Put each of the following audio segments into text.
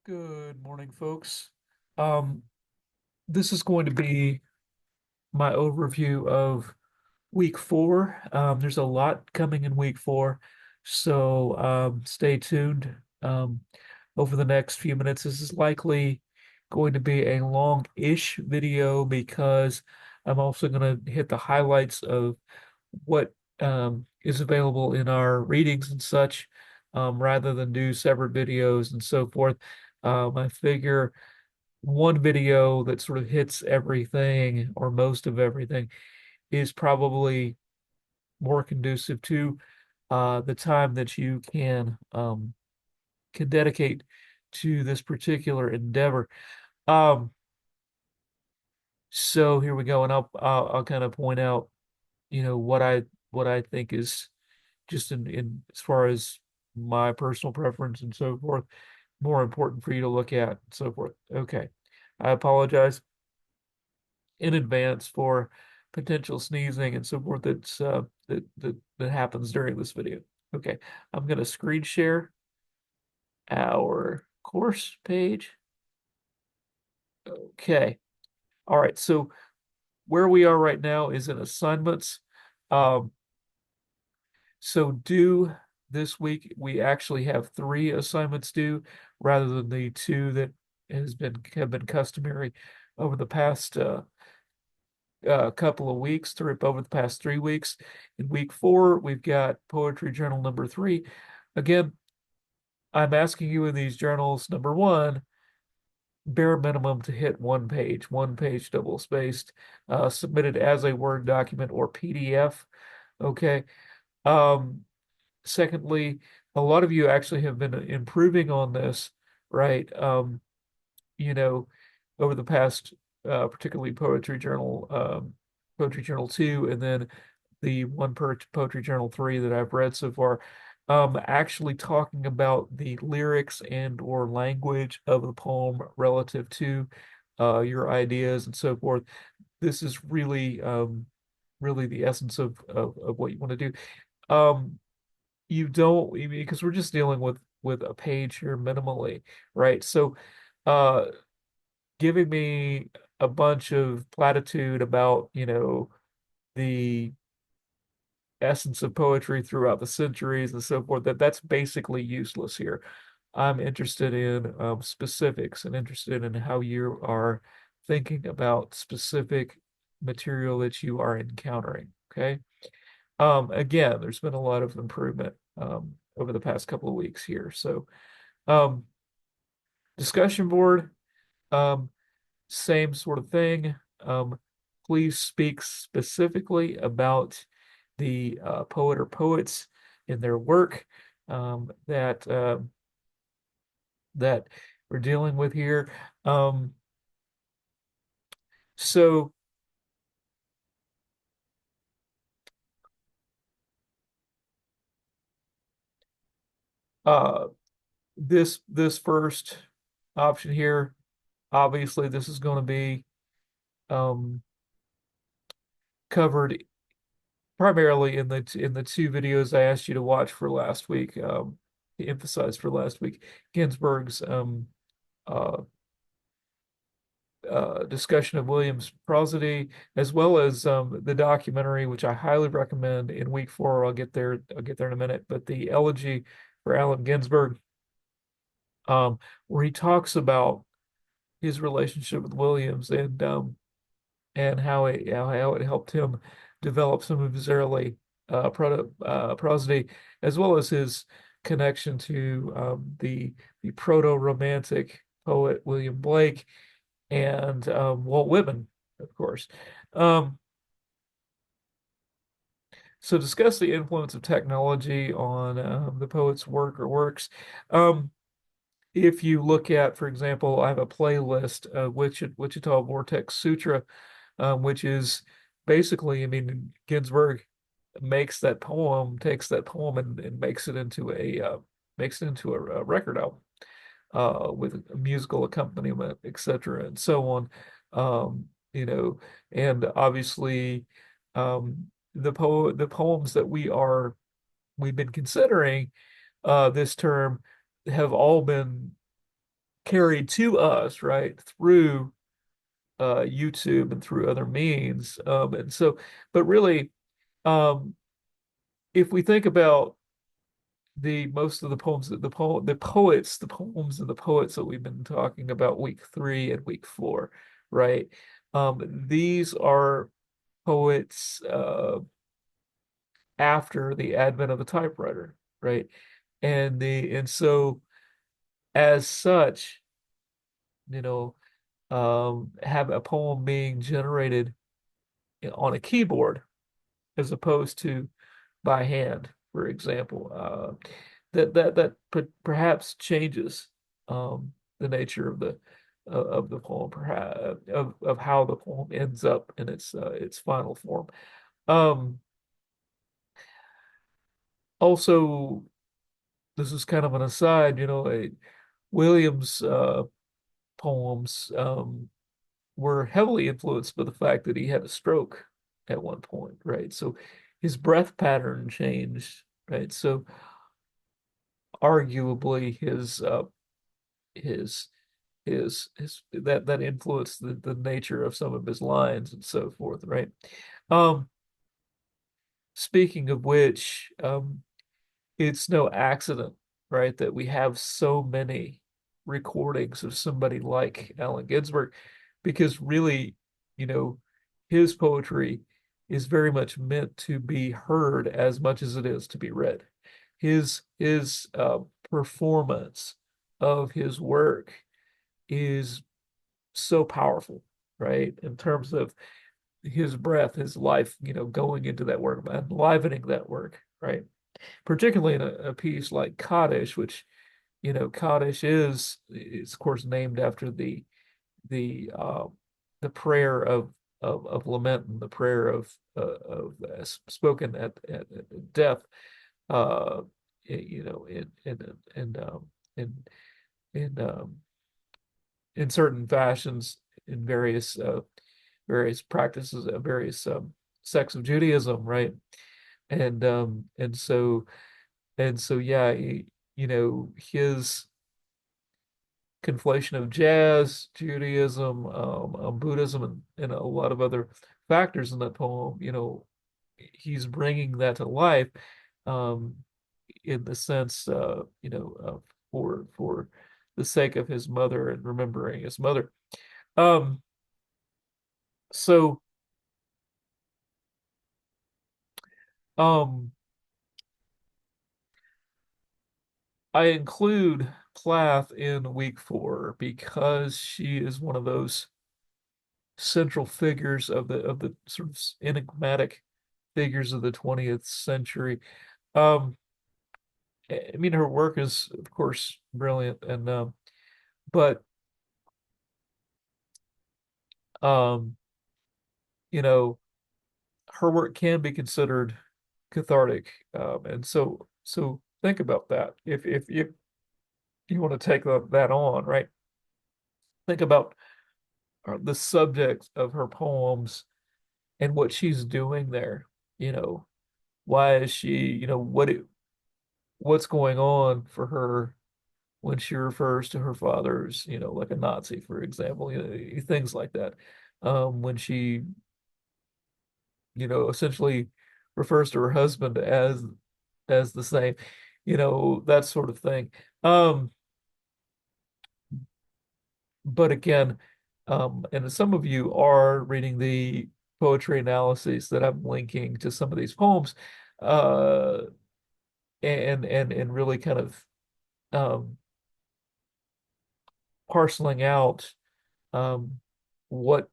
Good morning, folks. Um, this is going to be my overview of week four. There's a lot coming in week four, so stay tuned. Over the next few minutes, this is likely going to be a long-ish video because I'm also going to hit the highlights of what is available in our readings and such, rather than do separate videos and so forth. I figure one video that sort of hits everything or most of everything is probably more conducive to the time that you can dedicate to this particular endeavor. Um, so here we go, and I'll kind of point out, what I think is just in as far as my personal preference and so forth, more important for you to look at and so forth. Okay. I apologize in advance for potential sneezing and so forth that happens during this video. Okay, I'm going to screen share our course page. Okay. All right. So where we are right now is in assignments. Um, so due this week, we actually have three assignments due rather than the two that have been customary over the past couple of weeks, over the past 3 weeks. In week four, we've got Poetry Journal number three. Again, I'm asking you in these journals, number one, bare minimum to hit one page double spaced, submitted as a Word document or PDF. Okay. Um, Secondly, a lot of you actually have been improving on this, right? You know, over the past, particularly Poetry Journal 2, and then the one per Poetry Journal 3 that I've read so far, actually talking about the lyrics and or language of the poem relative to your ideas and so forth. This is really the essence of what you want to do. Um, you don't, because we're just dealing with a page here minimally, right? So, uh, giving me a bunch of platitude about, the essence of poetry throughout the centuries and so forth, that's basically useless here. I'm interested in specifics and interested in how you are thinking about specific material that you are encountering. Okay. Again, there's been a lot of improvement over the past couple of weeks here. So, um, discussion board, um, same sort of thing. Please speak specifically about the poet or poets in their work, that we're dealing with here. Um, so uh, this first option here, obviously, this is going to be um, covered primarily in the two videos I asked you to watch for last week, emphasized for last week, Ginsberg's uh, discussion of Williams' prosody, as well as the documentary, which I highly recommend in week four. I'll get there. I'll get there in a minute. But the elegy for Allen Ginsberg, where he talks about his relationship with Williams and how it helped him develop some of his early prosody, as well as his connection to the proto-romantic poet William Blake and Walt Whitman, of course. Um, so discuss the influence of technology on the poet's work or works. Um, if you look at, for example, I have a playlist, Wichita Vortex Sutra, which is basically, I mean, Ginsberg takes that poem and makes it into a record album with a musical accompaniment, etc., and so on. You know, and obviously, the poems that we've been considering this term have all been carried to us, right, through YouTube and through other means. And so, but really, um, if we think about the most of the poems that the poets, the poems and the poets that we've been talking about week 3 and week 4, right? These are poets after the advent of the typewriter, right? And so as such, you know, have a poem being generated on a keyboard as opposed to by hand, for example, that perhaps changes the nature of the poem, perhaps of how the poem ends up in its final form. Um, Also, this is kind of an aside, Williams' poems were heavily influenced by the fact that he had a stroke at one point, right? So his breath pattern changed, right? So arguably his his that influenced the nature of some of his lines and so forth, right? Um, Speaking of which, it's no accident, right, that we have so many recordings of somebody like Allen Ginsberg, because really, you know, his poetry is very much meant to be heard as much as it is to be read. His performance of his work is so powerful, right, in terms of his breath, his life, going into that work, enlivening that work, right? Particularly in a piece like Kaddish, which, Kaddish is of course named after the the prayer of lament and the prayer of spoken at death, uh, in in in in certain fashions in various practices of various sects of Judaism, right? And so yeah, his conflation of jazz, Judaism, Buddhism, and a lot of other factors in that poem, he's bringing that to life, um, in the sense, for the sake of his mother and remembering his mother. Um, so um, I include Plath in week 4 because she is one of those central figures of the sort of enigmatic figures of the 20th century. Um, I mean, her work is, of course, brilliant, but um, you know, her work can be considered cathartic, and so think about that. If you want to take that on, right? Think about the subject of her poems and what she's doing there. You know, why is she? What's going on for her when she refers to her father as, like a Nazi, for example, things like that. When she, essentially refers to her husband as the same, that sort of thing. Um, but again, and some of you are reading the poetry analyses that I'm linking to some of these poems, uh, and really kind of um, parceling out um, what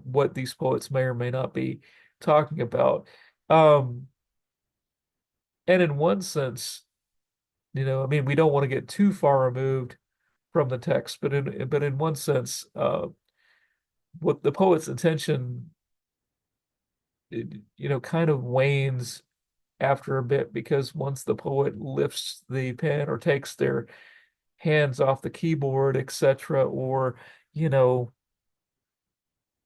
what these poets may or may not be talking about. Um, and in one sense, I mean, we don't want to get too far removed from the text, but in one sense, what the poet's intention, kind of wanes after a bit, because once the poet lifts the pen or takes their hands off the keyboard, etc., or you know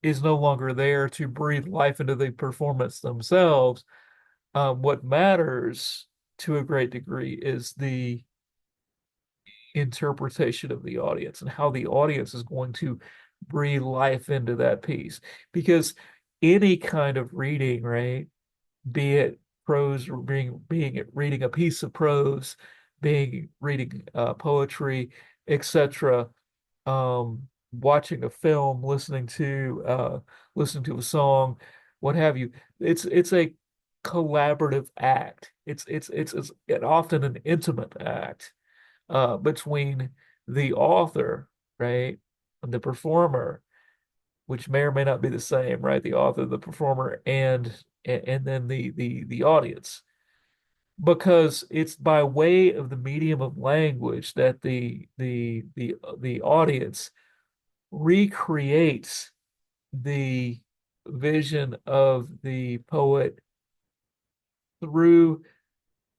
is no longer there to breathe life into the performance themselves. What matters to a great degree is interpretation of the audience and how the audience is going to breathe life into that piece. Because any kind of reading, right, be it prose or being it reading a piece of prose, being reading poetry, etc., watching a film, listening to a song, what have you. It's a collaborative act. It's often an intimate act between the author, right, and the performer, which may or may not be the same, right? The author, the performer, and then the audience, because it's by way of the medium of language that the audience recreates the vision of the poet through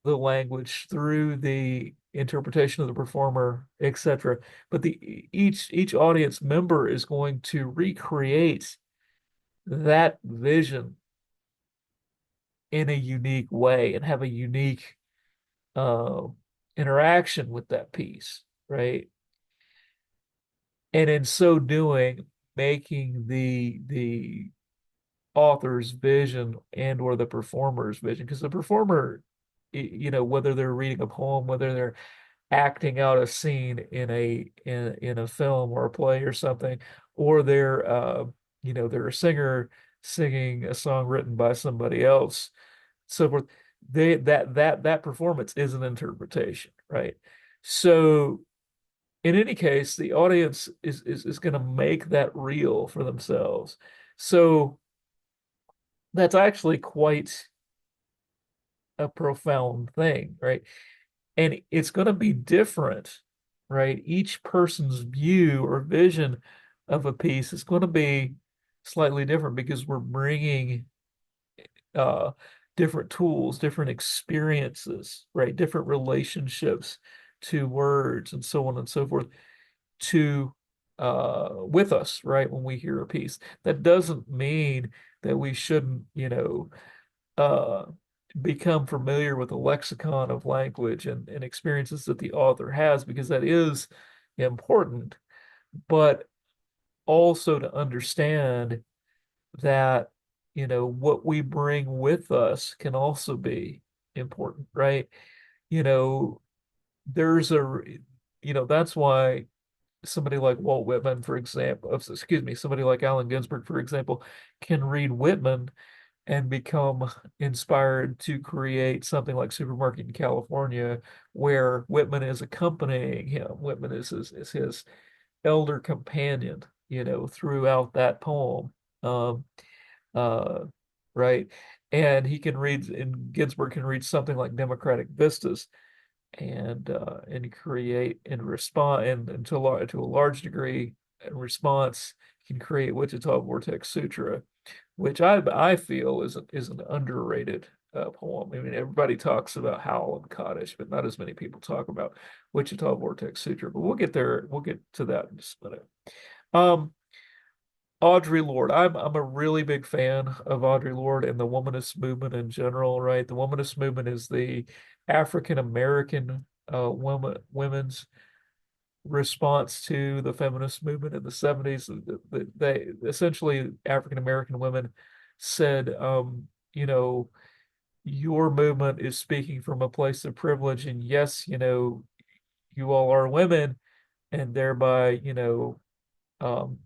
the language, through the interpretation of the performer, etc. But the each audience member is going to recreate that vision in a unique way and have a unique uh, interaction with that piece, right? And in so doing, making the author's vision and or the performer's vision, because the performer, whether they're reading a poem, whether they're acting out a scene in a film or a play or something, or they're a singer singing a song written by somebody else, so forth. That performance is an interpretation, right? So in any case, the audience is going to make that real for themselves. So that's actually quite a profound thing, right? And it's going to be different, right? Each person's view or vision of a piece is going to be slightly different because we're bringing uh, different tools, different experiences, right? Different relationships to words and so on and so forth to with us, right? When we hear a piece, that doesn't mean that we shouldn't, uh, become familiar with the lexicon of language and experiences that the author has, because that is important, but also to understand that, what we bring with us can also be important, right? You know, there's a, that's why somebody like Walt Whitman, for example, excuse me, somebody like Allen Ginsberg, for example, can read Whitman and become inspired to create something like Supermarket in California, where Whitman is accompanying him. Whitman is his elder companion, throughout that poem. Um, uh, right. And Ginsberg can read something like Democratic Vistas and create and respond and to a large degree in response can create Wichita Vortex Sutra, which I feel is an underrated poem. I mean, everybody talks about Howl and Kaddish, but not as many people talk about Wichita Vortex Sutra. But we'll get there. We'll get to that in just a minute. Um, Audre Lorde. I'm a really big fan of Audre Lorde and the womanist movement in general, right? The womanist movement is the African American women's response to the feminist movement in the 70s. They essentially, African American women said, your movement is speaking from a place of privilege, and yes, you all are women, and thereby, um,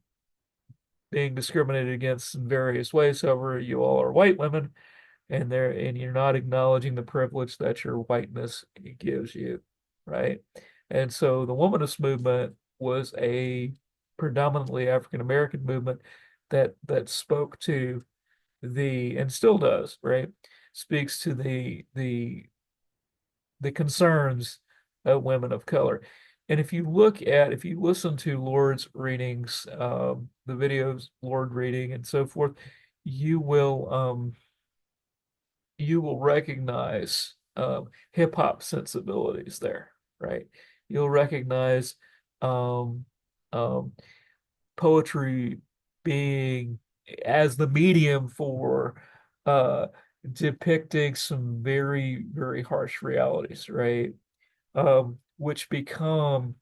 being discriminated against in various ways. However, you all are white women, and you're not acknowledging the privilege that your whiteness gives you, right? And so the womanist movement was a predominantly African American movement that spoke to and still does, right? Speaks to the concerns of women of color. And if you listen to Lord's readings, the videos Lord reading and so forth, you will um, you will recognize hip hop sensibilities there, right? You'll recognize um, um, poetry being as the medium for uh, depicting some very, very harsh realities, right? which become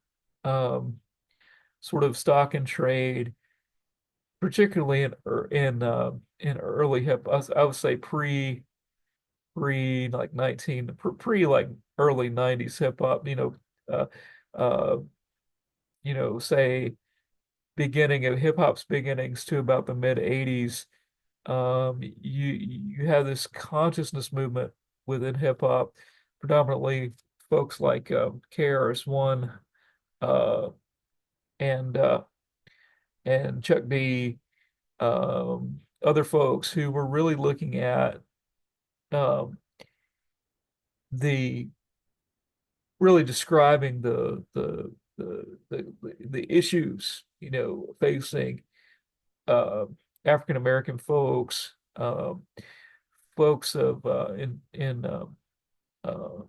um, sort of stock and trade, particularly in early I would say pre like 19 pre like early 90s hip hop, uh, uh, say beginning of hip hop's beginnings to about the mid 80s. You have this consciousness movement within hip hop, predominantly folks like KRS-One, uh, and uh, and Chuck D, other folks who were really looking at um, the really describing the issues facing uh, African American folks, folks of in uh,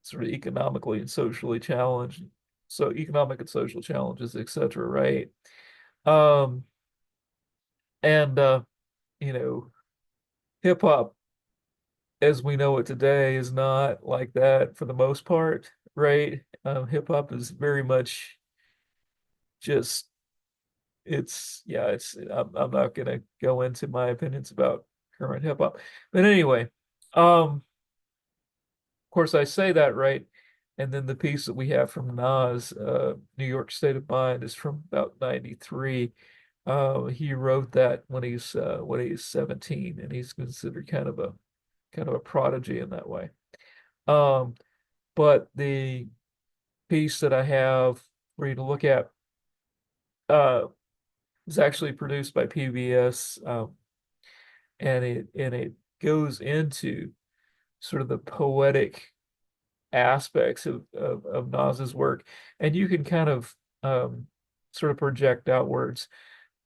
sort of economically and socially challenged, so economic and social challenges, etc. Right? Um, and you know, hip hop as we know it today is not like that for the most part, right? Hip hop is very much just I'm not gonna go into my opinions about current hip hop, but anyway, of course I say that right, and then the piece that we have from Nas, New York State of Mind, is from about 93. He wrote that when he's 17, and he's considered kind of a prodigy in that way. Um, but the piece that I have for you to look at uh, was actually produced by PBS, and it goes into sort of the poetic aspects of Nas's work, and you can kind of sort of project outwards,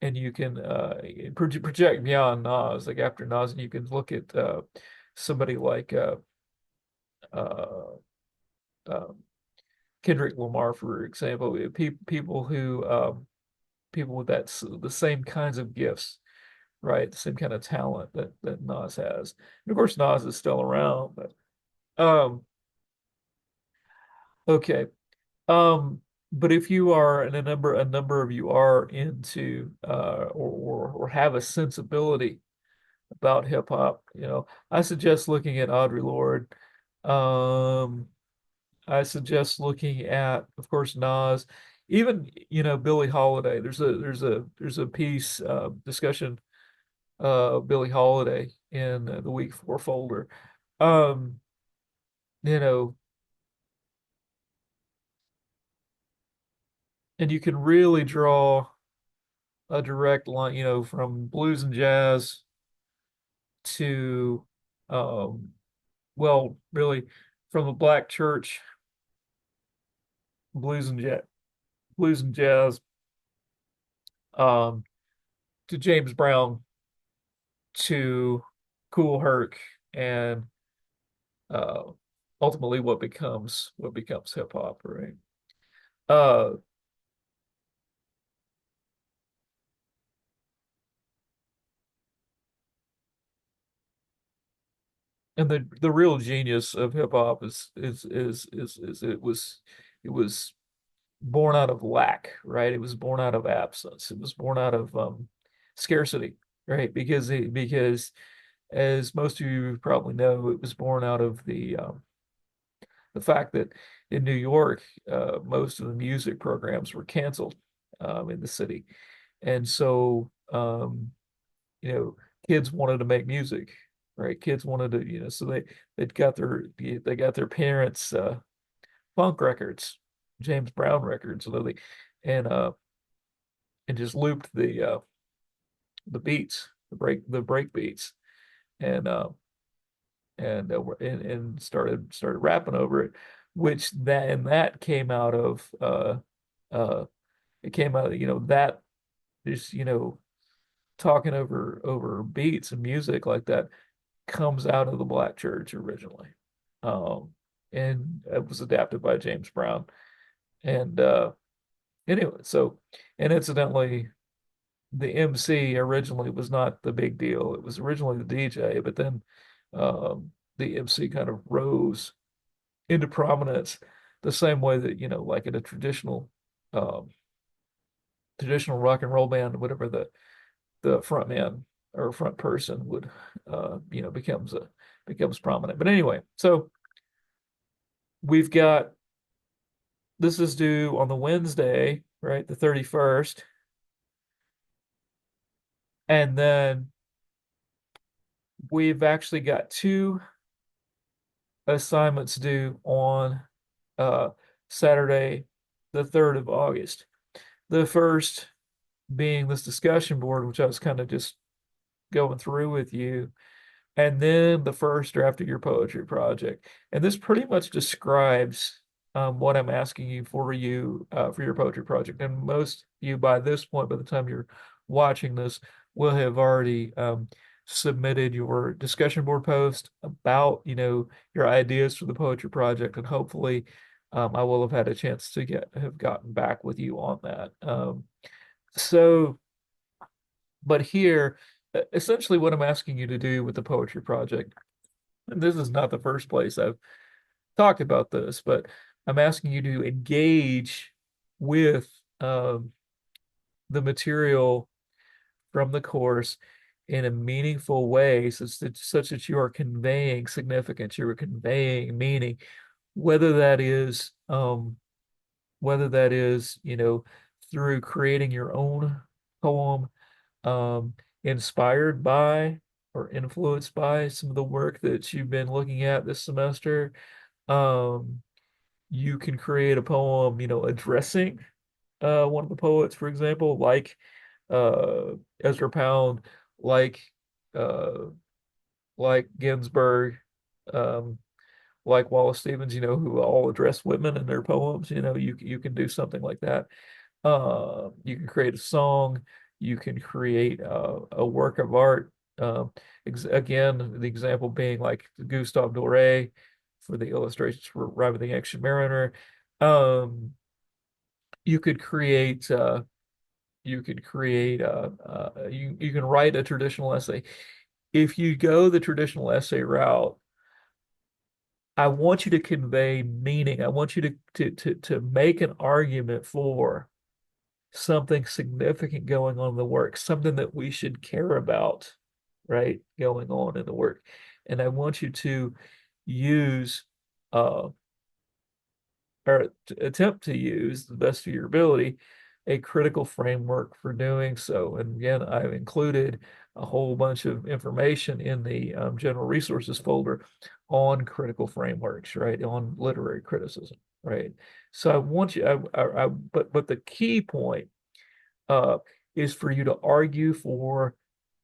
and you can project beyond Nas, like after Nas, and you can look at somebody like uh, um, Kendrick Lamar, for example, people with the same kinds of gifts, right? The same kind of talent that Nas has. And of course, Nas is still around, but okay. Um, but if you are, and a number of you are into or have a sensibility about hip hop, I suggest looking at Audre Lorde. Um, I suggest looking at, of course, Nas, even Billie Holiday. There's a piece discussion Billie Holiday in the week four folder. Um, you know, and you can really draw a direct line, from blues and jazz to, um, well, really from the black church, blues and jazz, blues and jazz, um, to James Brown, to Cool Herc, and uh, ultimately what becomes hip hop, right? Uh, and the real genius of hip hop is it was born out of lack, right? It was born out of absence. It was born out of scarcity, right? Because as most of you probably know, it was born out of the fact that in New York, most of the music programs were canceled in the city, and so kids wanted to make music, right? Kids wanted to, so they got their parents funk records, James Brown records, literally, and and just looped the beats, the break beats, and and started rapping over it, which that came out of uh it came out, that just, talking over beats and music like that comes out of the black church originally. Um, and it was adapted by James Brown. And anyway, so, and incidentally, the MC originally was not the big deal. It was originally the DJ, but then the MC kind of rose into prominence the same way that, like in a um, traditional rock and roll band, whatever the front man or front person would, becomes prominent. But anyway, so we've got this is due on the Wednesday, right, the 31st, and then we've actually got two assignments due on uh, Saturday, the 3rd of August. The first being this discussion board, which I was kind of just going through with you, and then the first draft of your poetry project. And this pretty much describes what I'm asking you for your poetry project. And most of you by this point, by the time you're watching this, will have already submitted your discussion board post about, your ideas for the poetry project, and hopefully I will have had a chance to have gotten back with you on that. So, but here, essentially what I'm asking you to do with the poetry project, and this is not the first place I've talked about this, but I'm asking you to engage with um, the material from the course in a meaningful way, such that you are conveying significance, you are conveying meaning, whether that is through creating your own poem, um, inspired by or influenced by some of the work that you've been looking at this semester. Um, you can create a poem, addressing one of the poets, for example, like Ezra Pound, like uh, like Ginsberg, um, like Wallace Stevens, who all address women in their poems. You can do something like that. You can create a song. You can create a work of art. Again, the example being like Gustave Doré for the illustrations for Rime of the Ancient Mariner. Um, you could create you can write a traditional essay. If you go the traditional essay route, I want you to convey meaning. I want you to make an argument for something significant going on in the work, something that we should care about, right, going on in the work. And I want you to use uh, or attempt to use the best of your ability a critical framework for doing so. And again, I've included a whole bunch of information in the general resources folder on critical frameworks, right, on literary criticism, right. So I want you, but the key point uh, is for you to argue for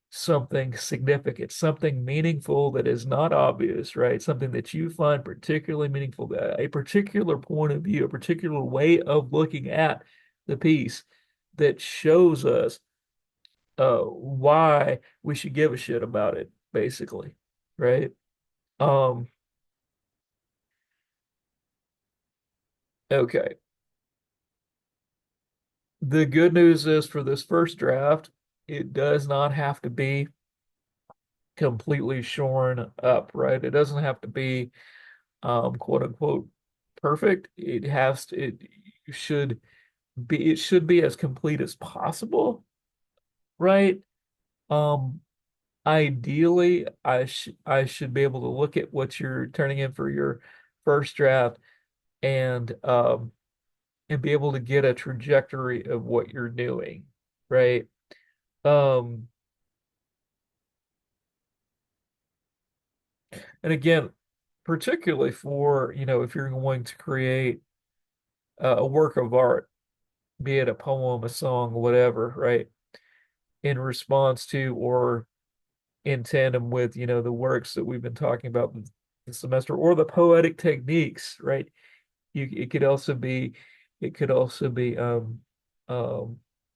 something significant, something meaningful that is not obvious, right? Something that you find particularly meaningful, a particular point of view, a particular way of looking at the piece that shows us why we should give a shit about it, basically, right? Um, okay. The good news is for this first draft, it does not have to be completely shorn up, right? It doesn't have to be quote unquote perfect. It should be as complete as possible, right? Um, Ideally, I should be able to look at what you're turning in for your first draft and be able to get a trajectory of what you're doing, right? Um, and again, particularly for, if you're going to create a work of art, be it a poem, a song, whatever, right? In response to or in tandem with, the works that we've been talking about the semester or the poetic techniques, right? You, it could also be um,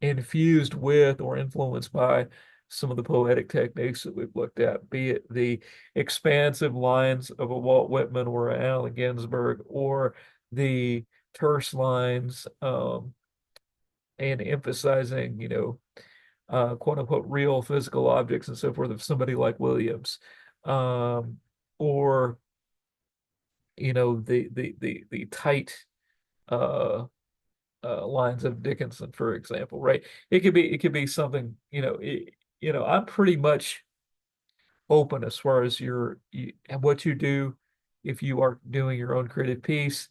infused with or influenced by some of the poetic techniques that we've looked at, be it the expansive lines of a Walt Whitman or an Allen Ginsberg, or the terse lines and emphasizing, quote unquote real physical objects and so forth of somebody like Williams, um, or the tight uh, lines of Dickinson, for example, right? It could be something, I'm pretty much open as far as and what you do if you are doing your own creative piece.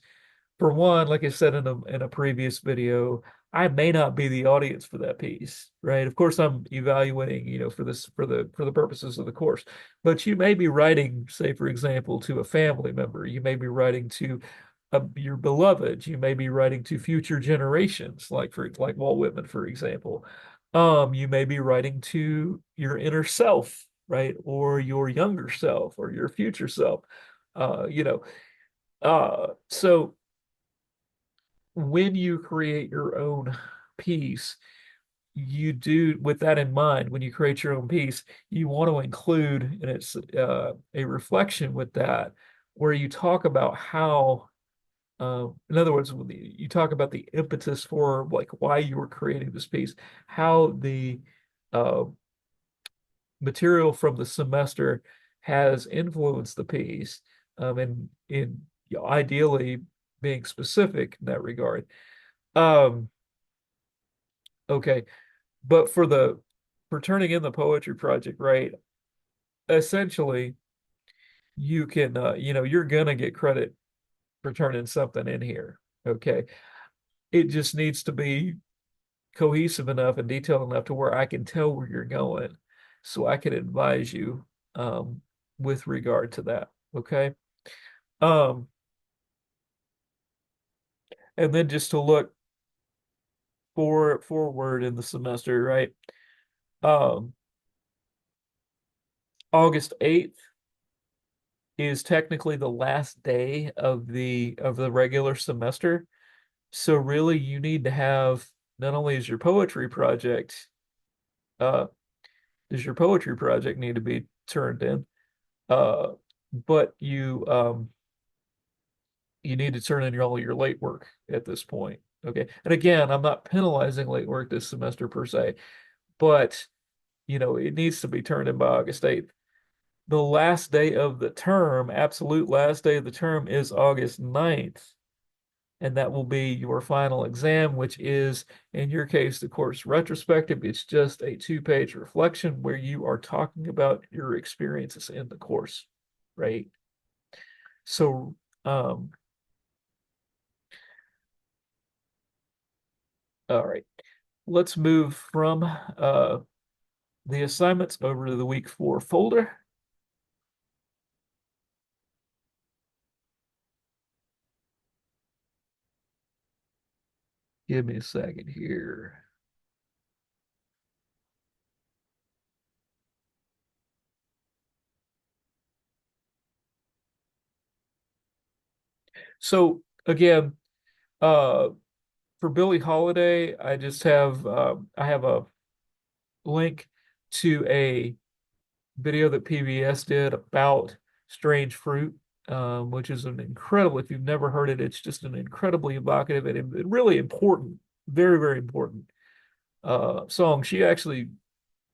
For one, like I said in a previous video, I may not be the audience for that piece, right? Of course, I'm evaluating, for the purposes of the course. But you may be writing, say, for example, to a family member. You may be writing to your beloved. You may be writing to future generations, like Walt Whitman, for example. You may be writing to your inner self, right, or your younger self, or your future self. Uh, you know, so when you create your own piece, you do, with that in mind, when you create your own piece, you want to include, and it's a reflection with that, where you talk about how, in other words, when you talk about the impetus for like why you were creating this piece, how the uh, material from the semester has influenced the piece, and ideally being specific in that regard. Um, okay, but for turning in the poetry project, right? Essentially, you can, you're gonna get credit for turning something in here. Okay, it just needs to be cohesive enough and detailed enough to where I can tell where you're going, so I can advise you with regard to that. Okay. Um, and then just to look forward in the semester, right? Um, August 8th is technically the last day of the regular semester. So really you need to have, not only is your poetry project uh does your poetry project need to be turned in, uh but you need to turn in all your late work at this point. Okay. And again, I'm not penalizing late work this semester per se, but it needs to be turned in by August 8th. The last day of the term, absolute last day of the term, is August 9th. And that will be your final exam, which is, in your case, the course retrospective. It's just a two-page reflection where you are talking about your experiences in the course, right? So, um, all right, let's move from the assignments over to the week 4 folder. Give me a second here. So again, uh, for Billie Holiday, I have a link to a video that PBS did about strange fruit, which is an incredible, if you've never heard it, it's just an incredibly evocative and really important, very, very important song. She actually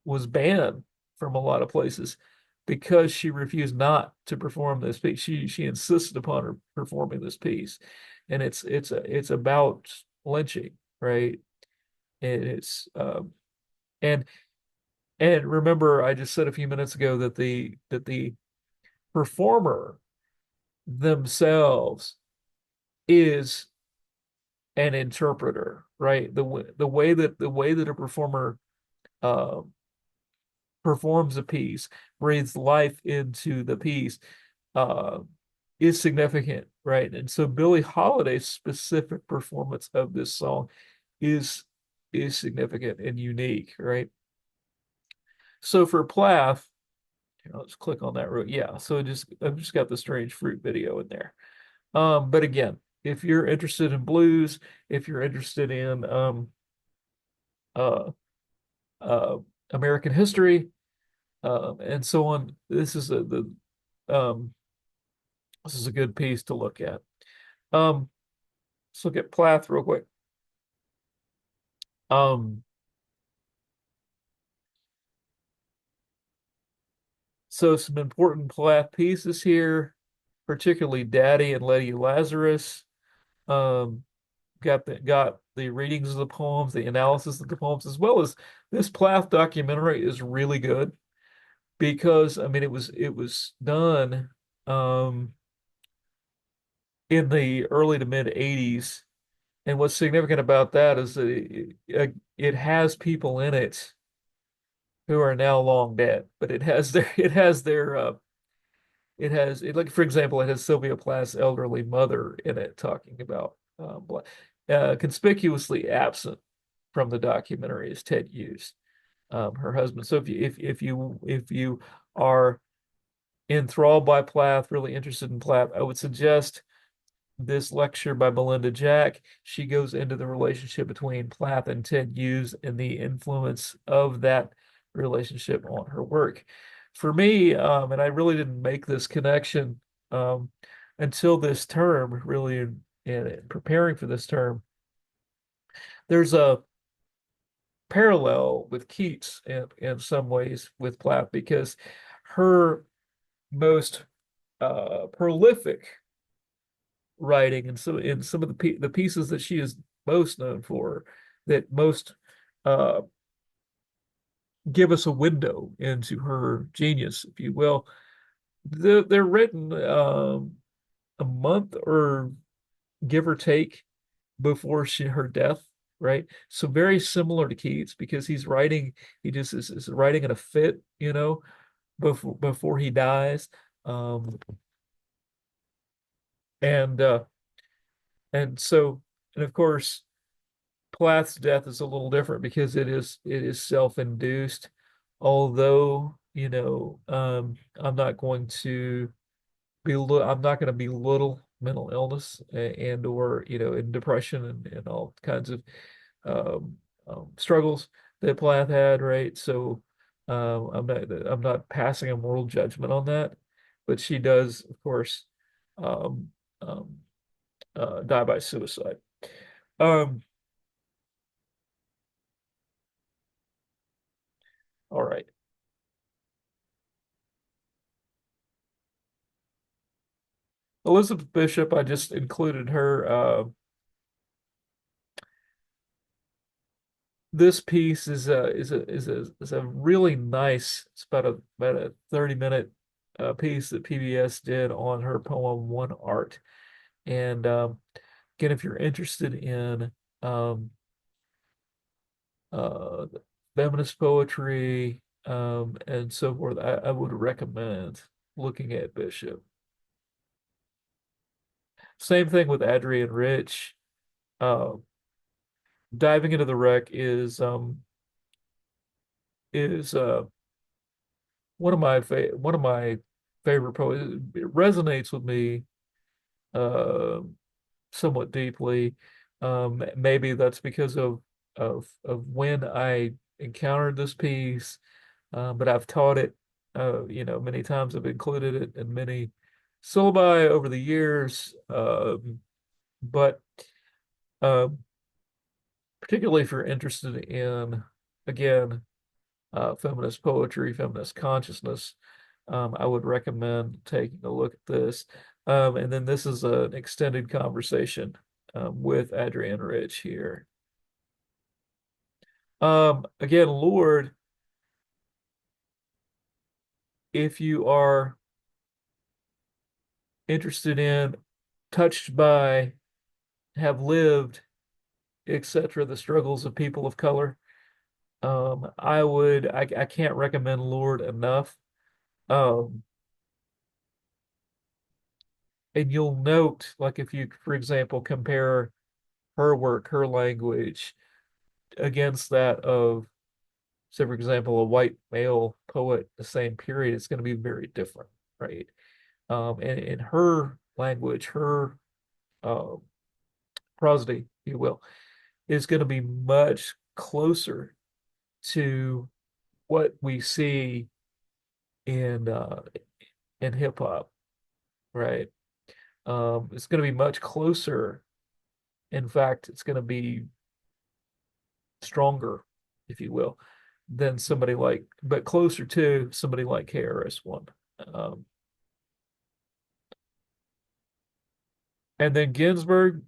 was banned from a lot of places because she refused not to perform this piece. She insisted upon her performing this piece, and it's about lynching, right? And it's and and remember, I just said a few minutes ago that the performer themselves is an interpreter, right? The way that a performer uh, performs a piece, breathes life into the piece, uh, is significant, right? And so Billie Holiday's specific performance of this song is is significant and unique, right? So for Plath, let's click on that row. Yeah, so I've just got the Strange Fruit video in there. But again, if you're interested in blues, if you're interested in uh, uh, American history, and so on, um, this is a good piece to look at. Um, let's look at Plath real quick. Um, so some important Plath pieces here, particularly Daddy and Lady Lazarus. Um, got the readings of the poems, the analysis of the poems, as well as this Plath documentary is really good because I mean it was done um in the early to mid 80s. And what's significant about that is that it has people in it who are now long dead, but it has it, like for example, it has Sylvia Plath's elderly mother in it talking about conspicuously absent from the documentary is Ted Hughes, her husband. So if you are enthralled by Plath, really interested in Plath, I would suggest this lecture by Belinda Jack. She goes into the relationship between Plath and Ted Hughes and the influence of that relationship on her work. For me, and I really didn't make this connection um, until this term, really in preparing for this term, there's a parallel with Keats in some ways with Plath because her most prolific writing and so in some of the pieces that she is most known for that most uh, give us a window into her genius, if you will. They're written a month or give or take before her death, right? So very similar to Keats because he just is writing in a fit, before he dies. Um, and uh, and so and of course Plath's death is a little different because it is self-induced. Although, I'm not going to I'm not going to belittle mental illness and or in depression and all kinds of um, struggles that Plath had, right? So I'm not passing a moral judgment on that, but she does, of course, um, um, die by suicide. Um, all right. Elizabeth Bishop, I just included her. This piece is a really nice. It's about a 30-minute piece that PBS did on her poem One Art. And again, if you're interested in um, uh, feminist poetry and so forth, I would recommend looking at Bishop. Same thing with Adrienne Rich. Uh, Diving into the wreck is one of my favorite poets. It resonates with me uh, somewhat deeply. Maybe that's because of when I encountered this piece, but I've taught it, many times. I've included it in many syllabi over the years, but um, particularly if you're interested in, again, feminist poetry, feminist consciousness, I would recommend taking a look at this. And then this is an extended conversation with Adrienne Rich here. Again, Lord, if you are interested in, touched by, have lived, etc., the struggles of people of color, I can't recommend Lord enough. Um, and you'll note, like if you, for example, compare her work, her language against that of, say, for example, a white male poet the same period, it's going to be very different, right? And her language, her uh, prosody, if you will, is going to be much closer to what we see in hip hop, right? It's going to be much closer. In fact, it's going to be stronger, if you will, than somebody like, but closer to somebody like KRS-One. Um, and then Ginsberg,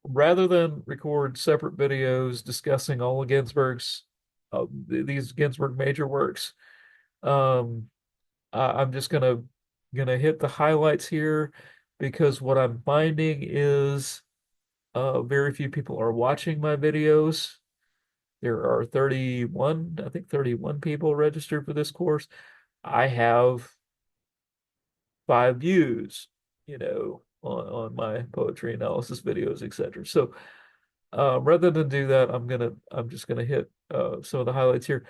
rather than record separate videos discussing all of Ginsberg's these Ginsberg major works, um, I'm just gonna hit the highlights here because what I'm finding is very few people are watching my videos. There are 31, I think 31 people registered for this course. I have 5 views, on my poetry analysis videos, etc. So rather than do that, I'm just gonna hit some of the highlights here.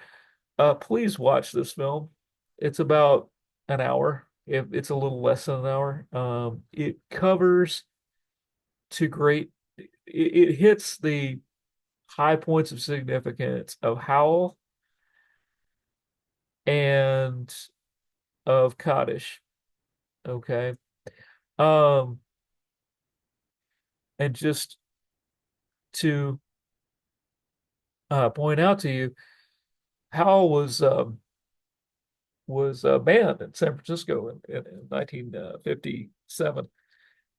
Please watch this film. It's about an hour. If it's a little less than an hour. It covers to great. It hits the high points of significance of Howell and of Kaddish. Okay. Um, and just to point out to you, Howell was banned in San Francisco in 1957.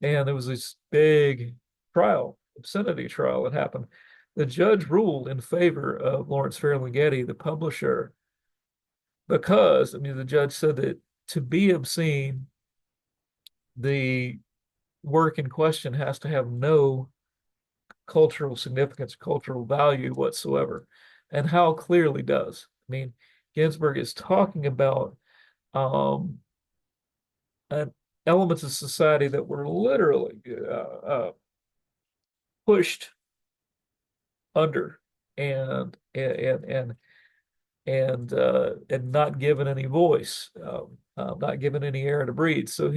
And there was this big trial, obscenity trial that happened. The judge ruled in favor of Lawrence Ferlinghetti, the publisher, because, I mean, the judge said that to be obscene, the work in question has to have no cultural significance, cultural value whatsoever. And how clearly does. I mean, Ginsberg is talking about um, an elements of society that were literally pushed under and not given any voice, not given any air to breathe. So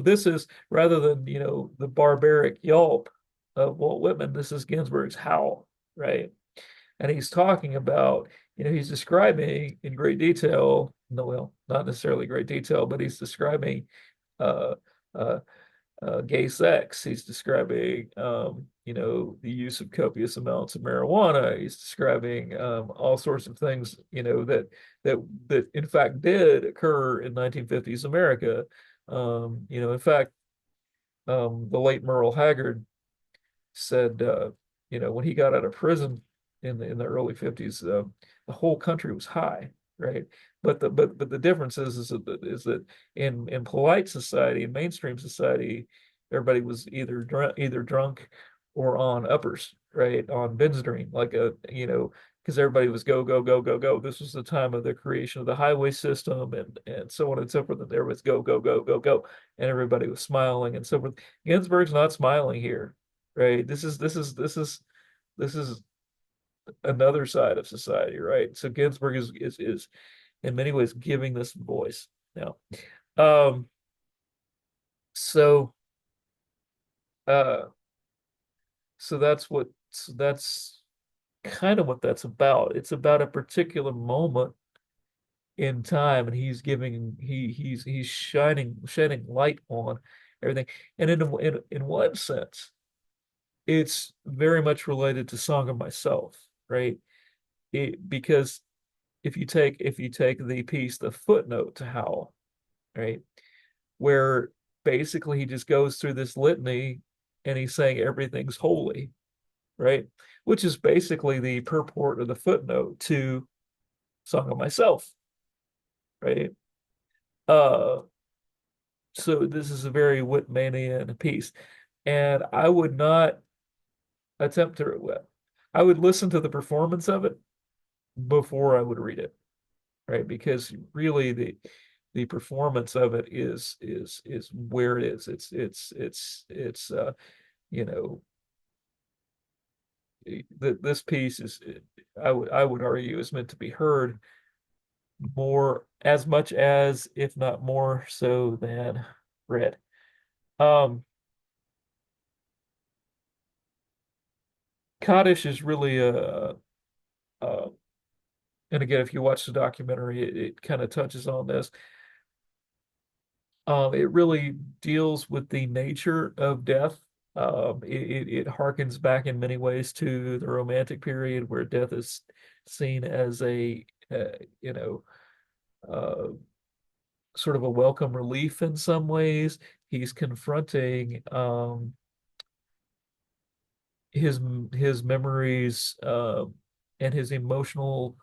this is rather than the barbaric yelp of Walt Whitman, this is Ginsberg's howl, right? And he's talking about, he's describing in great detail, no, well, not necessarily great detail, but he's describing uh, uh, gay sex. He's describing, the use of copious amounts of marijuana. He's describing all sorts of things, that in fact did occur in 1950s America. In fact, the late Merle Haggard said, when he got out of prison in the early 50s, the whole country was high, right? But the difference is that in polite society, in mainstream society, everybody was either drunk or on uppers, right? On Benzedrine, because everybody was go go go go go. This was the time of the creation of the highway system and so on and so forth. And there was go go go go go, and everybody was smiling and so forth. Ginsberg's not smiling here, right? This is another side of society, right? So Ginsberg is in many ways giving this voice now. Um, so uh, so that's kind of what that's about. It's about a particular moment in time, and he's shedding light on everything. And in one sense, it's very much related to Song of Myself, right? Because if you take the piece, the footnote to Howl, right, where basically he just goes through this litany and he's saying everything's holy, right, which is basically the purport of the footnote to Song of Myself, right? Uh, so this is a very Whitmanian piece, and I would not attempt to. I would listen to the performance of it before I would read it, right? Because really the performance of it is where it is. It's you know this piece is I would argue is meant to be heard more as much as if not more so than read. Um, Kaddish is really uh, and again, if you watch the documentary, it kind of touches on this. It really deals with the nature of death. It harkens back in many ways to the Romantic period, where death is seen as you know, uh, sort of a welcome relief in some ways. He's confronting his his memories and his emotional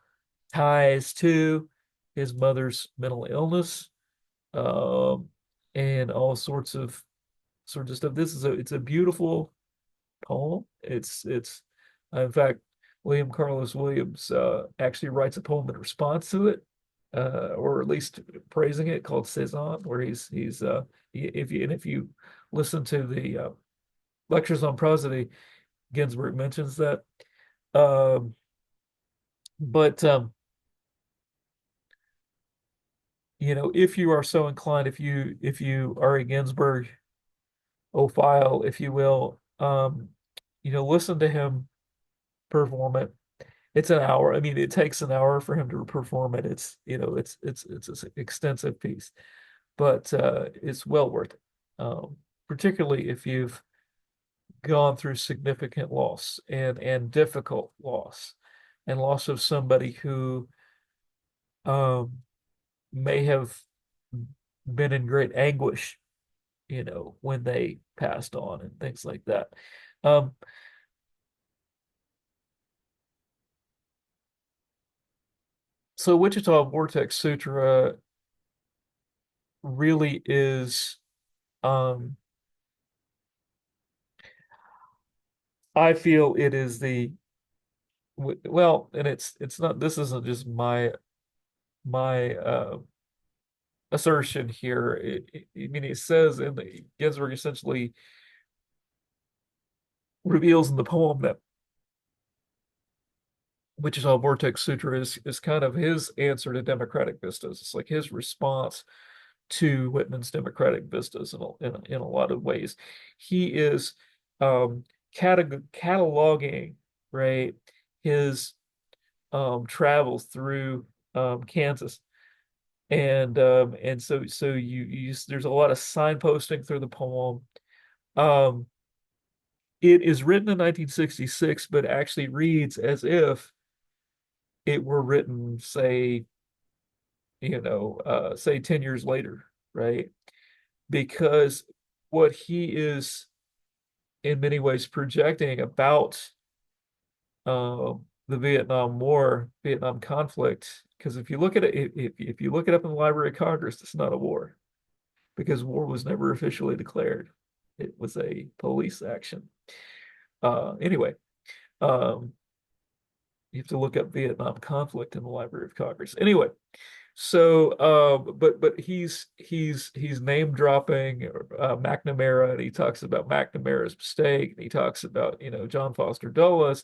ties to his mother's mental illness um, and all sorts of stuff. This is a it's a beautiful poem. It's in fact William Carlos Williams actually writes a poem in response to it, or at least praising it, called Cezanne, where if you listen to the lectures on prosody, Ginsberg mentions that. Um, but if you are so inclined, if you are a Ginsberg ophile, if you will, listen to him perform it. It's an hour. I mean, it takes an hour for him to perform it. It's an extensive piece, but it's well worth it. Particularly if you've gone through significant loss and difficult loss, and loss of somebody who um, may have been in great anguish, when they passed on and things like that. Um, so Wichita Vortex Sutra really is, um, I feel it is well, and it's not, this isn't just my assertion here. I mean, it says in the Ginsberg essentially reveals in the poem that Wichita Vortex Sutra is kind of his answer to democratic vistas. It's like his response to Whitman's democratic vistas in a lot of ways. He is um, cataloging, right, his travels through Kansas, and so there's a lot of signposting through the poem. Um, it is written in 1966, but actually reads as if it were written, say 10 years later, right? Because what he is in many ways projecting about the Vietnam War, Vietnam conflict, because if you look at it, if you look it up in the Library of Congress, it's not a war because war was never officially declared. It was a police action. Anyway, um, you have to look up Vietnam conflict in the Library of Congress. Anyway, so but he's name dropping McNamara, and he talks about McNamara's mistake, and he talks about John Foster Dulles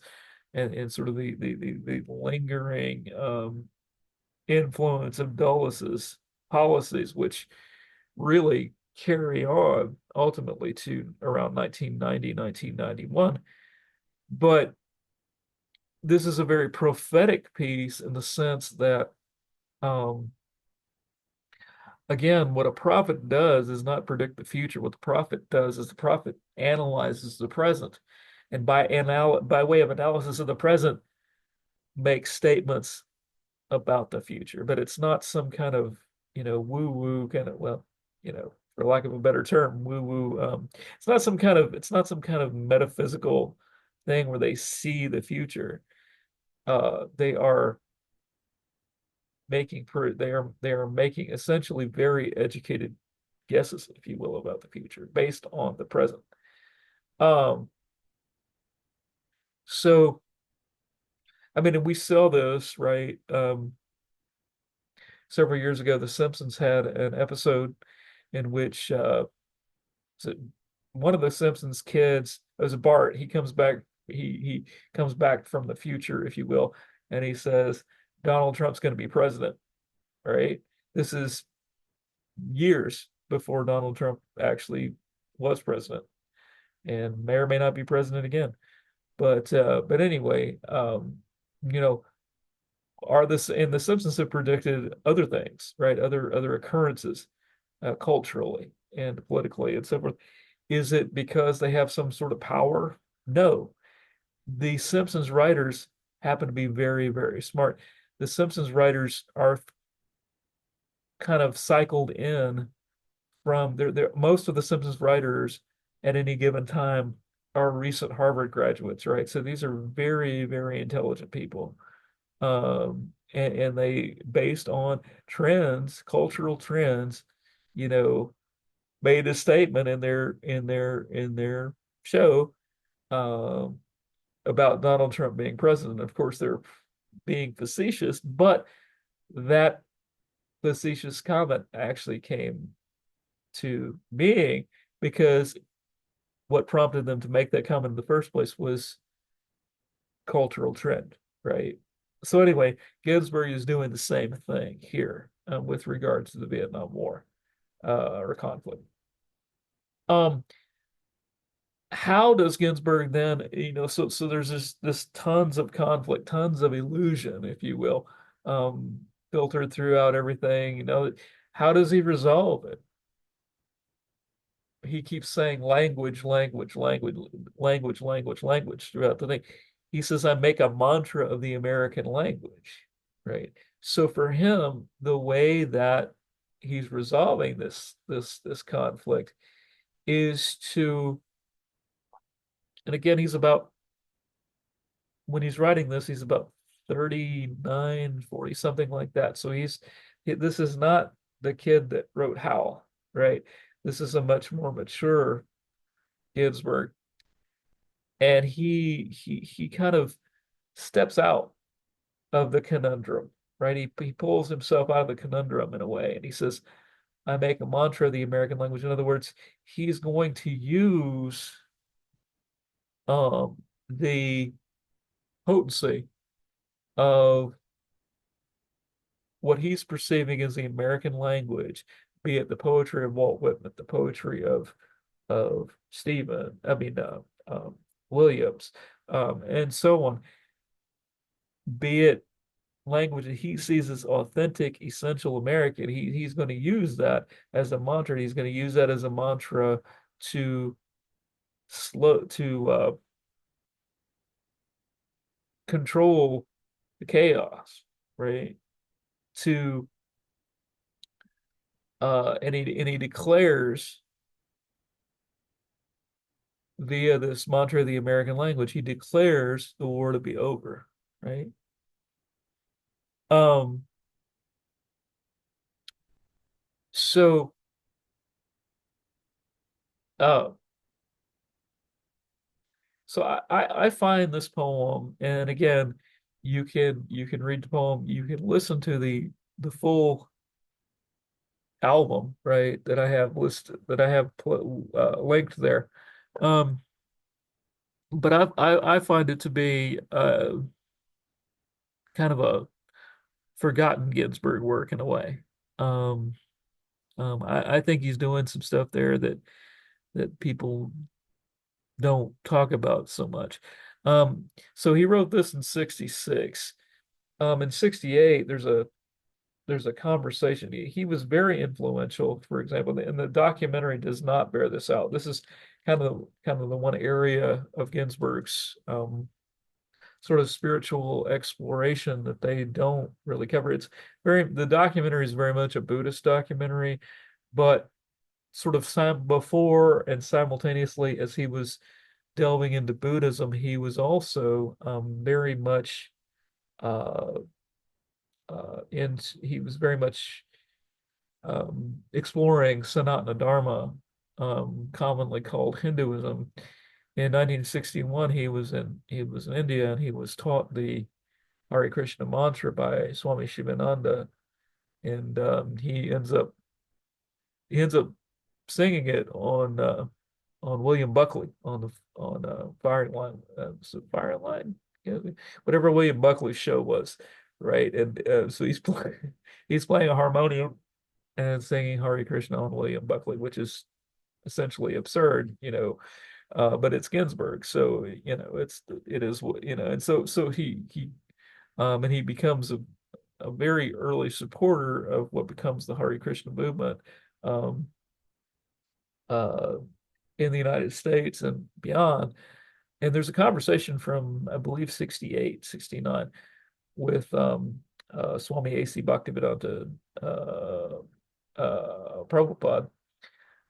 and sort of the lingering influence of Dulles's policies, which really carry on ultimately to around 1990, 1991. But this is a very prophetic piece in the sense that, um, again, what a prophet does is not predict the future. What the prophet does is the prophet analyzes the present, and by way of analysis of the present, makes statements about the future. But it's not some kind of woo-woo kind of, well, for lack of a better term, woo-woo. It's not some kind of metaphysical thing where they see the future. They are they are making essentially very educated guesses, if you will, about the future based on the present. Um, so I mean, and we saw this, right? Several years ago, The Simpsons had an episode in which so one of the Simpsons kids, it was Bart, he comes back, he comes back from the future, if you will, and he says Donald Trump's going to be president, right? This is years before Donald Trump actually was president and may or may not be president again. But anyway, you know, are this and the Simpsons have predicted other things, right? Other occurrences, culturally and politically and so forth. Is it because they have some sort of power? No. The Simpsons writers happen to be very, very smart. The Simpsons writers are kind of cycled in from most of the Simpsons writers at any given time are recent Harvard graduates, right? So these are very, very intelligent people. And they, based on trends, cultural trends, you know, made a statement in their show um, about Donald Trump being president. Of course, they're being facetious, but that facetious comment actually came to being because what prompted them to make that comment in the first place was cultural trend, right? So anyway, Ginsburg is doing the same thing here with regards to the Vietnam War or conflict. Um, how does Ginsburg then, so there's this tons of conflict, tons of illusion, if you will, filtered throughout everything. How does he resolve it? He keeps saying language, language, language, language, language, language throughout the thing. He says, I make a mantra of the American language, right? So for him, the way that he's resolving this conflict is to, and again, he's about when he's writing this, he's about 39, 40, something like that. So this is not the kid that wrote Howl, right? This is a much more mature Ginsburg. And he kind of steps out of the conundrum, right? He pulls himself out of the conundrum in a way, and he says, I make a mantra of the American language. In other words, he's going to use the potency of what he's perceiving as the American language, be it the poetry of Walt Whitman, the poetry of Stephen, I mean Williams, and so on, be it language that he sees as authentic, essential American. He's going to use that as a mantra. He's going to use that as a mantra to control the chaos, right? To and he declares via this mantra of the American language, he declares the war to be over, right? Um, so uh so I find this poem, and again, you can read the poem, you can listen to the full album, right? That I have listed, that I have linked there. Um, but I find it to be kind of a forgotten Ginsberg work in a way. Um, I think he's doing some stuff there that people don't talk about so much. So he wrote this in 66. In 68, there's a conversation. He was very influential, for example, and the documentary does not bear this out. This is kind of the one area of Ginsberg's sort of spiritual exploration that they don't really cover. The documentary is very much a Buddhist documentary, but sort of before and simultaneously as he was delving into Buddhism, he was also very much uh, he was very much exploring Sanatana Dharma, commonly called Hinduism. In 1961, he was in India, and he was taught the Hare Krishna mantra by Swami Shivananda, and he ends up singing it on William Buckley on Firing Line, so Firing Line, yeah, whatever William Buckley's show was, right? And so he's playing a harmonium and singing Hare Krishna on William Buckley, which is essentially absurd, but it's Ginsberg, so it is and so he becomes a very early supporter of what becomes the Hare Krishna movement um, uh, in the United States and beyond. And there's a conversation from, I believe, 68, 69 with Swami A.C. Bhaktivedanta Prabhupada,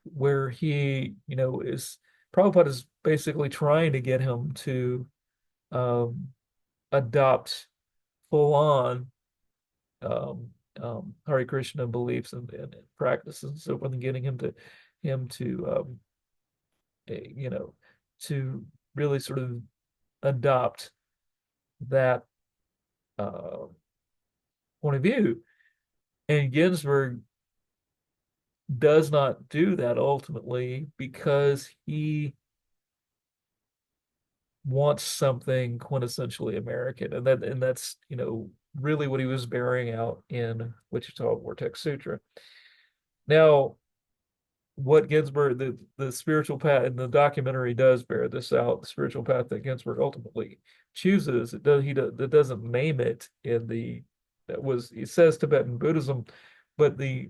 where he, is Prabhupada is basically trying to get him to um, adopt full on um, Hare Krishna beliefs and practices and so forth, and getting him to you know to really sort of adopt that uh, point of view. And Ginsburg does not do that ultimately because he wants something quintessentially American, and that's really what he was bearing out in Wichita Vortex Sutra. Now, what Ginsburg, the spiritual path in the documentary does bear this out. The spiritual path that Ginsburg ultimately chooses, it doesn't name it in the that was it says Tibetan Buddhism, but the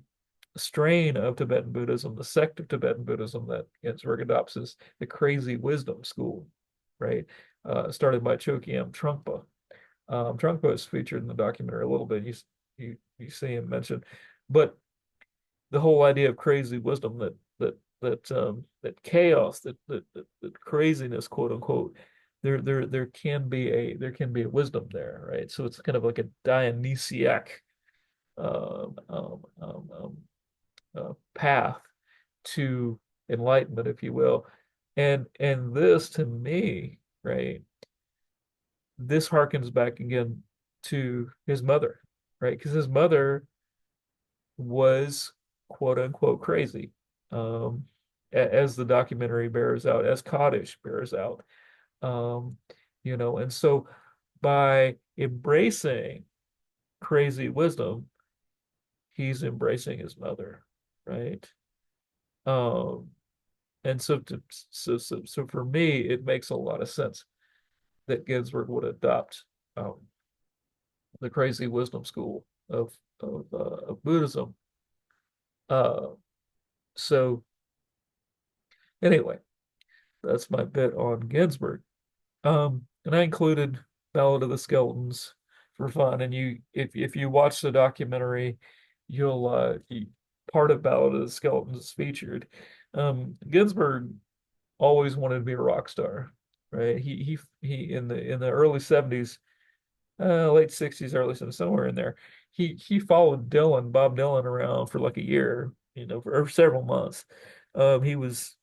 strain of Tibetan Buddhism, the sect of Tibetan Buddhism that Ginsburg adopts is the crazy wisdom school, right? Started by Chogyam Trungpa. Trungpa is featured in the documentary a little bit. You see him mentioned, but the whole idea of crazy wisdom that chaos that craziness quote unquote there can be a wisdom there, right? So it's kind of like a Dionysiac um, um, um, um, path to enlightenment, if you will. And this to me, right, this harkens back again to his mother, right? Because his mother was quote unquote crazy, um, as the documentary bears out, as Kaddish bears out, um, and so by embracing crazy wisdom, he's embracing his mother, right? Um, and so for me, it makes a lot of sense that Ginsburg would adopt um, the crazy wisdom school of Buddhism. Uh, so anyway, that's my bit on Ginsburg. And I included Ballad of the Skeletons for fun. And if you watch the documentary, you'll part of Ballad of the Skeletons is featured. Ginsburg always wanted to be a rock star, right? He in the early 70s, late 60s, early 70s, somewhere in there. He followed Bob Dylan around for like a year, for several months. He was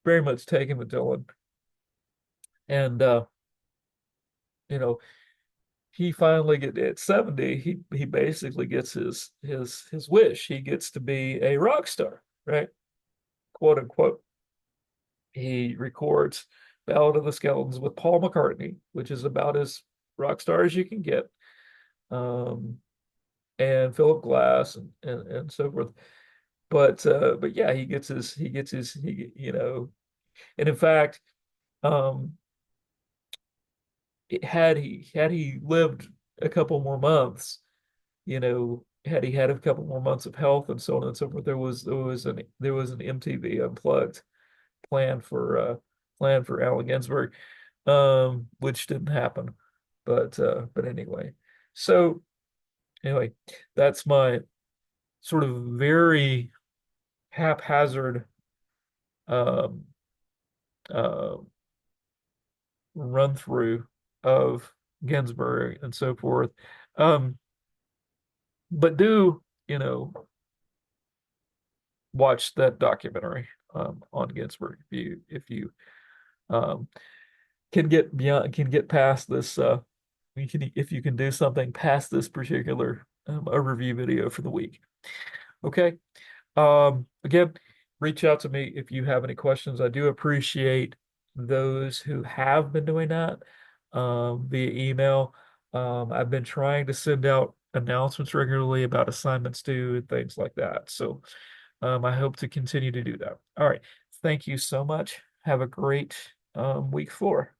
very much taken with Dylan, and you know, he finally get at 70, he basically gets his wish. He gets to be a rock star, right? Quote unquote. He records Ballad of the Skeletons with Paul McCartney, which is about as rock star as you can get. Um, and Philip Glass and so forth. But yeah, and in fact, um, had he lived a couple more months, had he had a couple more months of health and so on and so forth, there was an MTV Unplugged planned for Allen Ginsberg, which didn't happen. But anyway, so anyway, that's my sort of very haphazard um, uh, run through of Ginsberg and so forth. Um, but do, watch that documentary on Ginsberg if you um, can get past this if you can do something past this particular overview video for the week. Okay. Again, reach out to me if you have any questions. I do appreciate those who have been doing that via email. I've been trying to send out announcements regularly about assignments due and things like that. So I hope to continue to do that. All right. Thank you so much. Have a great week 4.